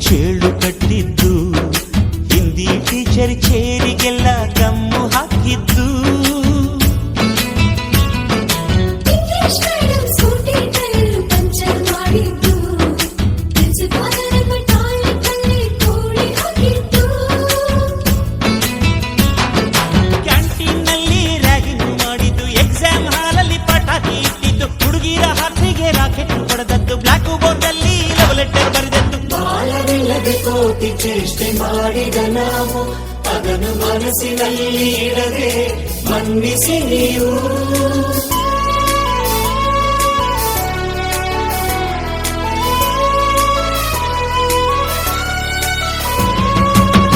ಚೇಳು ಕಟ್ಟಿದ್ದು, Hindi teacher ಚೇರಿಗೆಲ್ಲ gum ಹಾಕಿದ್ದು, ಕ್ಯಾಂಟೀನ್ನಲ್ಲಿ ರ್ಯಾಗಿಂಗ್ ಮಾಡಿದ್ದು, ಎಕ್ಸಾಮ್ ಹಾಲಲ್ಲಿ ಪಟಾಕಿ ಇಟ್ಟಿದ್ದು, ಹುಡುಗಿರ ಹಾಸಿಗೆ ರಾಕೆಟ್ ಹೊಡೆದದ್ದು, ಬ್ಲಾಕ್ ಬೋರ್ಡ್ ಅಲ್ಲಿ ಲವ್ ಲೆಟರ್ ಬರೆದದ್ದು, ಕೋಟಿ ಚೇಷ್ಟೆ ಮಾಡಿದ ನಾವು ಅದನ್ನು ಮನಸ್ಸಿನಲ್ಲಿ ಇಡದೆ ಮನ್ನಿಸಿ ನೀವು.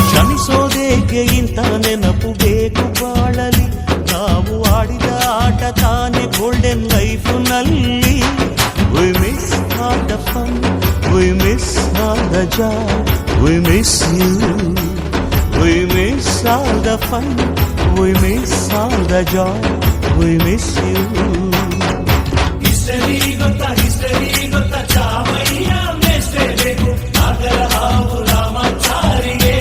ಕ್ಷಮಿಸೋದೇಕೆ ಇಂಥ ನೆನಪು ಬೇಕು ಬಾಳಲಿ, ನಾವು ಆಡಿದ ಆಟ ತಾನೆ ಗೋಲ್ಡನ್ ಲೈಫ್ ನಲ್ಲಿ. We miss all the fun, we miss all the joy, we miss you. We miss all the fun, we miss all the joy, we miss you. History gotta Chamayya ಮೇಷ್ಟೇ ಬೇಕು ಆಗರ ಹಾವು ರಾಮಾಚಾರಿಗೆ.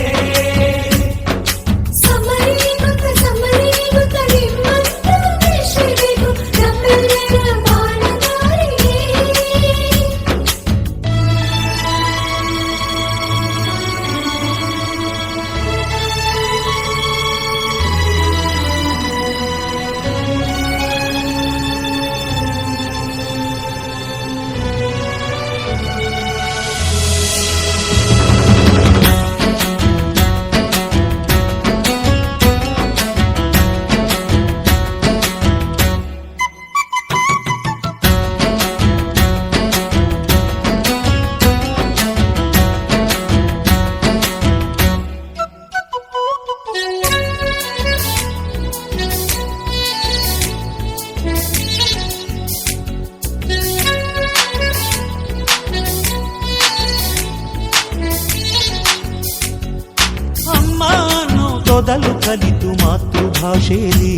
ಮೊದಲು ಕಲಿತು ಮಾತೃಭಾಷೆಯಲ್ಲಿ,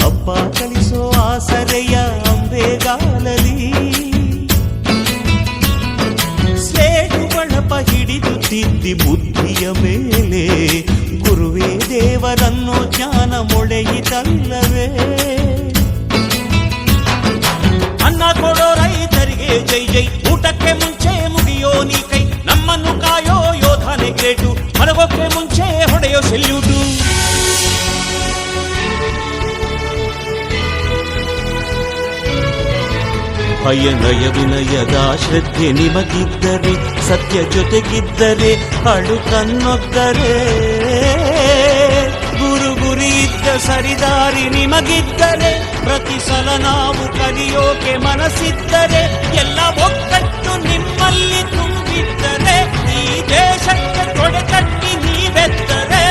ಹಬ್ಬ ಕಲಿಸೋ ಆಸರೆಯ ಅಂಬೆಗಾಲಲಿ, ಸ್ಲೇಟು ಬಳಪ ಹಿಡಿದು ತಿದ್ದಿ ಬುದ್ಧಿಯ ಮೇಲೆ, ಗುರುವೇ ದೇವರನ್ನು ಜ್ಞಾನ ಮೊಳೆಯಿತಲ್ಲವೇ. ಅನ್ನ ಕೊಡೋ ರೈತರಿಗೆ ಜೈ ಜೈ, ಊಟಕ್ಕೆ ಮುಂಚೆ ಮುಗಿಯೋ ನೀ ಕೈ, ನಮ್ಮನ್ನು ಕಾಯೋ ಯೋಧನೆ ಗ್ರೇಟು, ಮಲಗೋಕ್ಕೆ ಮುಂಚೆ ಹೊಡೆಯೋ ಸೆಲ್ಯೂಟು. ಭಯನಯ ವಿನಯದ ಶ್ರದ್ಧೆ ನಿಮಗಿದ್ದರೆ, ಸತ್ಯ ಜೊತೆಗಿದ್ದರೆ, ಅಳುಕನ್ನೊದ್ದರೆ, ಗುರು ಗುರಿ ಇದ್ದ ಸರಿದಾರಿ ನಿಮಗಿದ್ದರೆ, ಪ್ರತಿ ಸಲ ನಾವು ಕಲಿಯೋಕೆ ಮನಸ್ಸಿದ್ದರೆ, ಎಲ್ಲ ಒಕ್ಕಟ್ಟು ನಿಮ್ಮಲ್ಲಿ ತುಂಬಿದ್ದರೆ, ಈ ದೇಶಕ್ಕೆ ತೊಡೆಕಟ್ಟಿ ನೀವೆದ್ದರೆ,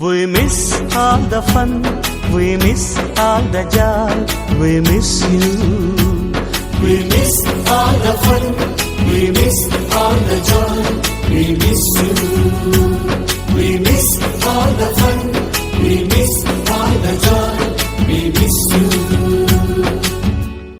we miss all the fun, We miss all the joy, we miss you. We miss all the fun, we miss all the joy, we miss you. We miss all the fun,